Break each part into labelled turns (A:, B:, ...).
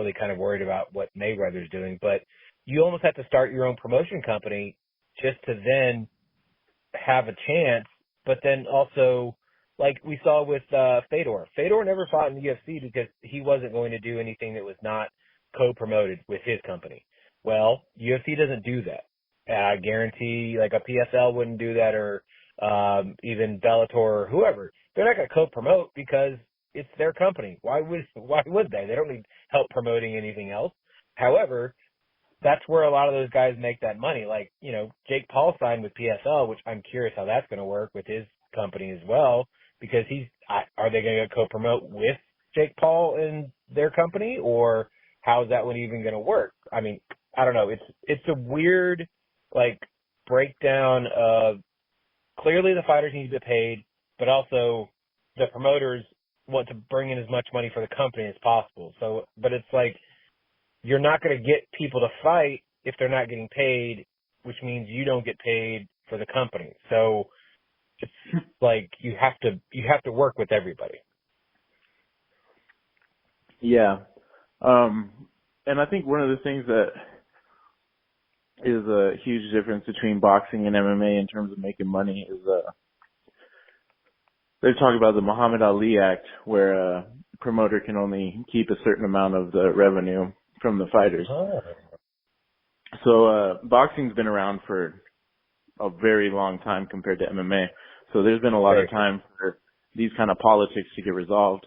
A: really kind of worried about what Mayweather's doing, but you almost have to start your own promotion company just to then have a chance. But then also, like we saw with Fedor. Fedor never fought in the UFC because he wasn't going to do anything that was not co-promoted with his company. Well, UFC doesn't do that. I guarantee like a PSL wouldn't do that, or even Bellator or whoever. They're not going to co-promote because it's their company. Why would they? They don't need help promoting anything else. However, that's where a lot of those guys make that money. Like, you know, Jake Paul signed with PSL, which I'm curious how that's going to work with his company as well, because are they going to co-promote with Jake Paul and their company, or how is that one even going to work? I mean, I don't know. It's a weird, like, breakdown of clearly the fighters need to get paid, but also the promoters want to bring in as much money for the company as possible. So, but it's like, you're not going to get people to fight if they're not getting paid, which means you don't get paid for the company. So it's like you have to work with everybody.
B: Yeah. And I think one of the things that is a huge difference between boxing and MMA in terms of making money is they're talking about the Muhammad Ali Act, where a promoter can only keep a certain amount of the revenue from the fighters.
A: Oh.
B: So boxing's been around for a very long time compared to MMA. So there's been a lot of time for these kind of politics to get resolved.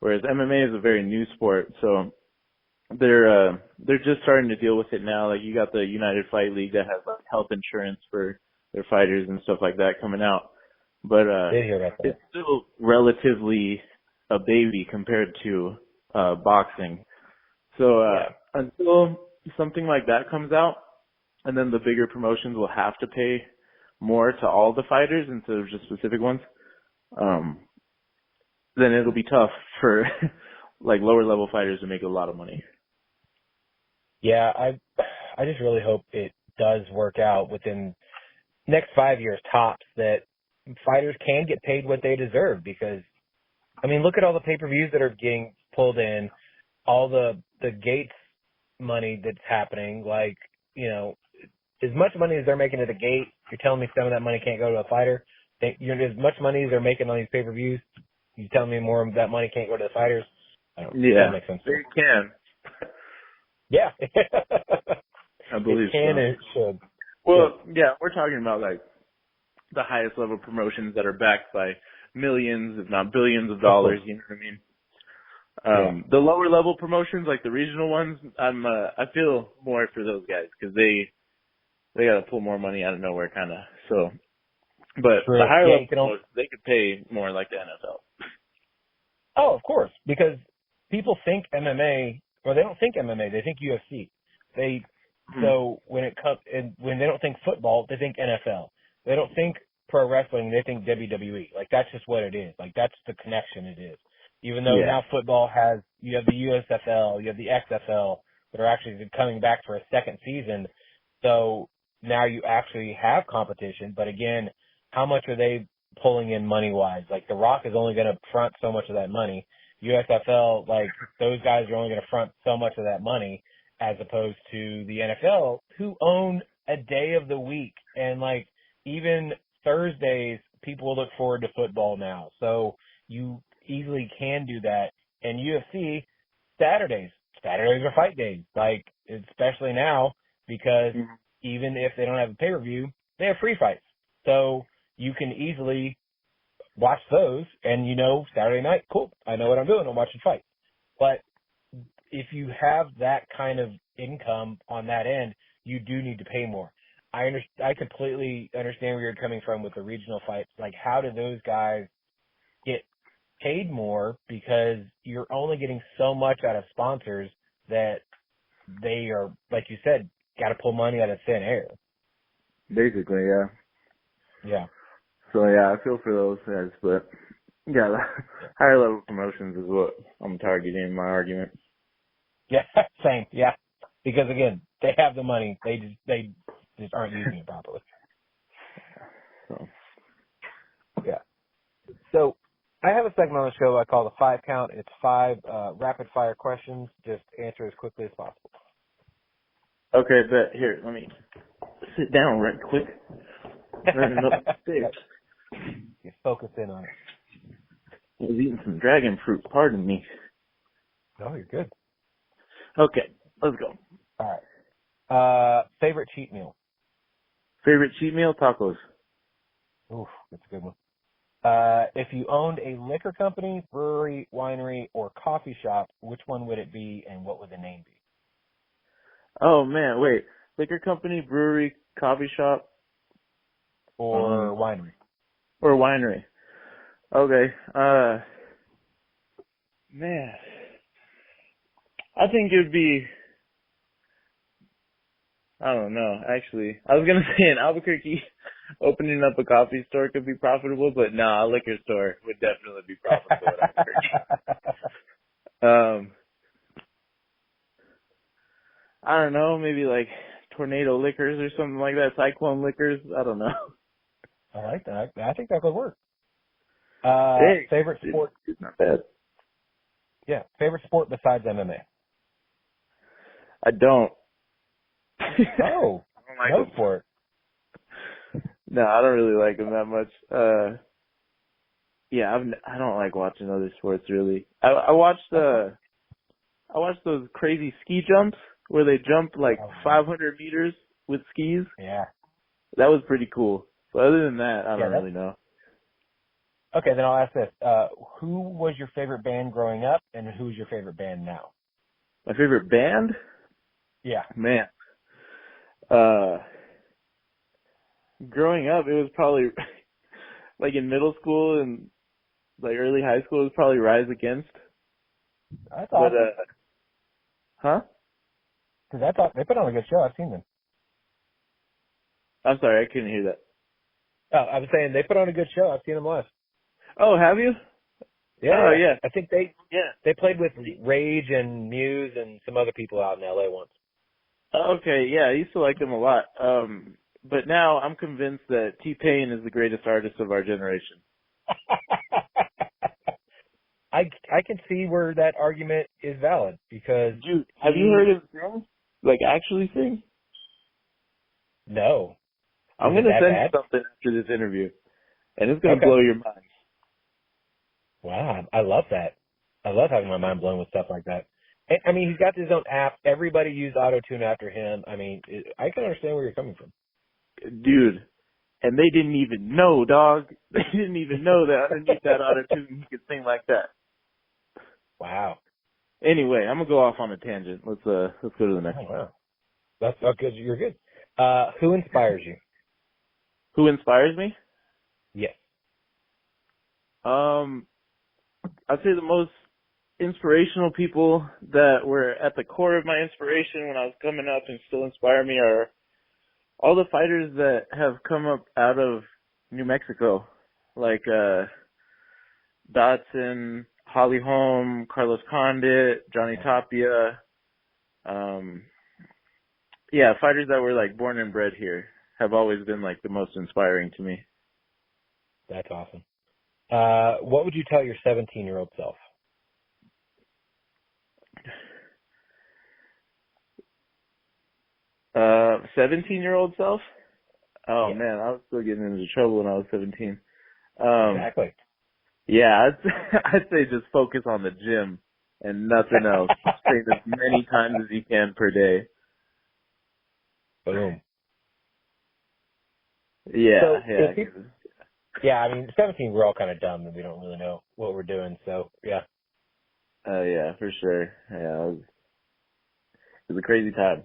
B: Whereas MMA is a very new sport, so they're just starting to deal with it now. Like, you got the United Fight League that has like health insurance for their fighters and stuff like that coming out. But it's still relatively a baby compared to boxing. So until something like that comes out, and then the bigger promotions will have to pay more to all the fighters instead of just specific ones, then it'll be tough for like lower level fighters to make a lot of money.
A: Yeah, I just really hope it does work out within next 5 years tops, that fighters can get paid what they deserve. Because, I mean, look at all the pay-per-views that are getting pulled in, all the gates money that's happening. Like, you know, as much money as they're making at the gate, you're telling me some of that money can't go to a fighter? As much money as they're making on these pay-per-views, you telling me more of that money can't go to the fighters? I don't know.
B: Yeah,
A: that makes sense.
B: They can.
A: Yeah.
B: I believe
A: it can
B: so.
A: And it should.
B: Well, yeah, we're talking about like the highest level promotions that are backed by millions, if not billions of dollars. You know what I mean? The lower level promotions, like the regional ones, I feel more for those guys because they got to pull more money out of nowhere, kind of. So, but the higher level promotions, they could pay more like the NFL.
A: Oh, of course, because people think MMA, or they don't think MMA, they think UFC. So when they don't think football, they think NFL. They don't think pro wrestling, they think WWE. Like, that's just what it is. Like, that's the connection it is. Even though now football you have the USFL, you have the XFL that are actually coming back for a second season. So now you actually have competition. But again, how much are they pulling in money-wise? Like, The Rock is only going to front so much of that money. USFL, like, those guys are only going to front so much of that money, as opposed to the NFL, who own a day of the week. And, like, even Thursdays, people look forward to football now. So you easily can do that. And UFC, Saturdays are fight days, like, especially now, because even if they don't have a pay-per-view, they have free fights. So you can easily watch those, and Saturday night, cool, I know what I'm doing, I'm watching fights. But if you have that kind of income on that end, you do need to pay more. I completely understand where you're coming from with the regional fights. Like, how do those guys get paid more? Because you're only getting so much out of sponsors that they are, like you said, got to pull money out of thin air.
B: Basically, yeah.
A: Yeah.
B: So, yeah, I feel for those guys, but, yeah, higher level promotions is what I'm targeting in my argument.
A: Yeah, same, yeah. Because, again, they have the money. They just aren't using it properly.
B: So.
A: Yeah. So, I have a segment on the show I call the 5 count. It's 5 rapid fire questions. Just answer as quickly as possible.
B: Okay, but here, let me sit down right quick. Running up the stairs.
A: You focus in on it.
B: I was eating some dragon fruit. Pardon me.
A: No, you're good.
B: Okay, let's go.
A: All right. Favorite cheat meal?
B: Favorite cheat meal? Tacos.
A: Oof, that's a good one. If you owned a liquor company, brewery, winery, or coffee shop, which one would it be and what would the name be?
B: Oh man, wait. Liquor company, brewery, coffee shop,
A: Or winery?
B: or winery. Okay. Man. I think it would be, I don't know, actually. I was going to say in Albuquerque, opening up a coffee store could be profitable, but nah, a liquor store would definitely be profitable in Albuquerque. I don't know, maybe like Tornado Liquors or something like that, Cyclone Liquors, I don't know.
A: I like that. I think that could work.
B: Hey,
A: Favorite sport?
B: It's not bad.
A: Yeah, favorite sport besides MMA?
B: I don't.
A: Oh,
B: I don't like
A: no
B: them.
A: sport.
B: No, I don't really like them that much. Yeah, I don't like watching other sports really. I watched those crazy ski jumps where they jump like 500 meters with skis.
A: Yeah.
B: That was pretty cool. But other than that, I don't really know.
A: Okay, then I'll ask this. Who was your favorite band growing up and who's your favorite band now?
B: My favorite band?
A: Yeah.
B: Man. Growing up, it was probably like in middle school and like early high school, it was probably Rise Against.
A: That's awesome.
B: Huh?
A: Because they put on a good show. I've seen them.
B: I'm sorry, I couldn't hear that.
A: Oh, I was saying they put on a good show. I've seen them live.
B: Oh, have you?
A: Yeah.
B: Oh, yeah.
A: I think they played with Rage and Muse and some other people out in LA once.
B: Okay, yeah, I used to like them a lot. But now I'm convinced that T-Pain is the greatest artist of our generation.
A: I can see where that argument is valid because
B: dude, have you heard him sing? Like actually sing?
A: No.
B: I'm gonna send you something after this interview, and it's gonna blow your mind.
A: Wow, I love that. I love having my mind blown with stuff like that. I mean, he's got his own app. Everybody used auto-tune after him. I mean, I can understand where you're coming from.
B: Dude, and they didn't even know, dog. They didn't even know that underneath that auto-tune he could sing like that.
A: Wow.
B: Anyway, I'm gonna go off on a tangent. Let's go to the next one.
A: Wow. That's good. You're good. Who inspires you?
B: Who inspires me?
A: Yes.
B: I'd say the most inspirational people that were at the core of my inspiration when I was coming up and still inspire me are all the fighters that have come up out of New Mexico, like Dotson, Holly Holm, Carlos Condit, Johnny Tapia. Yeah, fighters that were like born and bred here have always been like the most inspiring to me.
A: That's awesome. What would you tell your 17-year-old self?
B: 17-year-old self? Oh
A: yeah.
B: man, I was still getting into trouble when I was 17.
A: Exactly.
B: Yeah, I'd say just focus on the gym and nothing else. Train as many times as you can per day.
A: Boom.
B: Yeah,
A: yeah. I mean, 17, we're all kind of dumb and we don't really know what we're doing. So yeah.
B: Yeah, for sure. Yeah, it was a crazy time.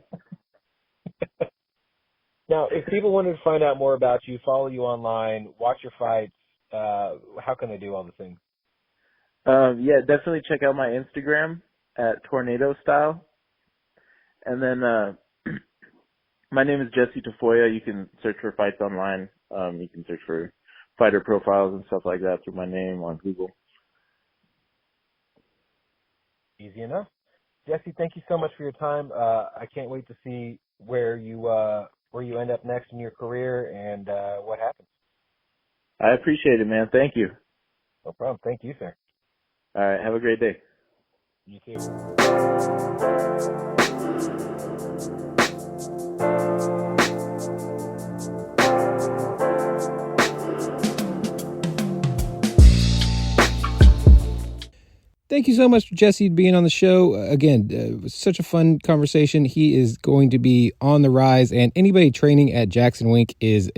A: Now, if people wanted to find out more about you, follow you online, watch your fights, how can they do all the things?
B: Yeah, definitely check out my Instagram at Tornado Style. And then my name is Jesse Tafoya. You can search for fights online. You can search for fighter profiles and stuff like that through my name on Google.
A: Easy enough. Jesse, thank you so much for your time. I can't wait to see where you end up next in your career and what happens.
B: I appreciate it, man. Thank you.
A: No problem. Thank you, sir.
B: All right. Have a great day.
A: You too.
C: Thank you so much, Jesse, being on the show. Again, it was such a fun conversation. He is going to be on the rise, and anybody training at Jackson Wink is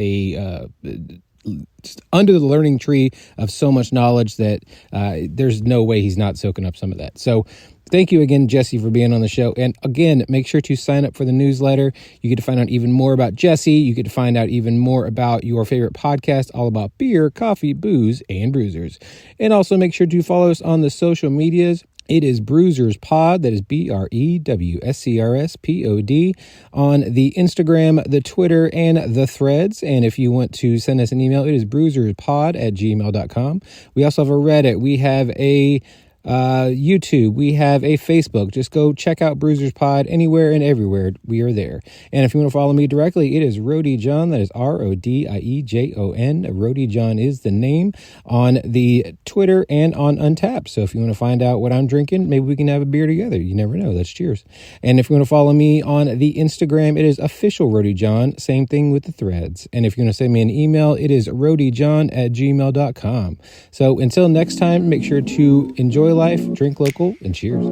C: just under the learning tree of so much knowledge that there's no way he's not soaking up some of that. So thank you again, Jesse, for being on the show. And again, make sure to sign up for the newsletter. You get to find out even more about Jesse. You get to find out even more about your favorite podcast, all about beer, coffee, booze, and Brewsers. And also make sure to follow us on the social medias. It is Brewsers Pod. That is BREWSCRSPOD on the Instagram, the Twitter, and the Threads. And if you want to send us an email, it is brewserspod@gmail.com. We also have a Reddit. We have a YouTube. We have a Facebook. Just go check out Brewsers Pod anywhere and everywhere. We are there. And if you want to follow me directly, it is Roadie John. That is RODIEJON. Roadie John is the name on the Twitter and on Untappd. So if you want to find out what I'm drinking, maybe we can have a beer together. You never know. That's cheers. And if you want to follow me on the Instagram, it is official Roadie John. Same thing with the Threads. And if you want to send me an email, it is roadiejohn@gmail.com. So until next time, make sure to enjoy life, drink local, and cheers.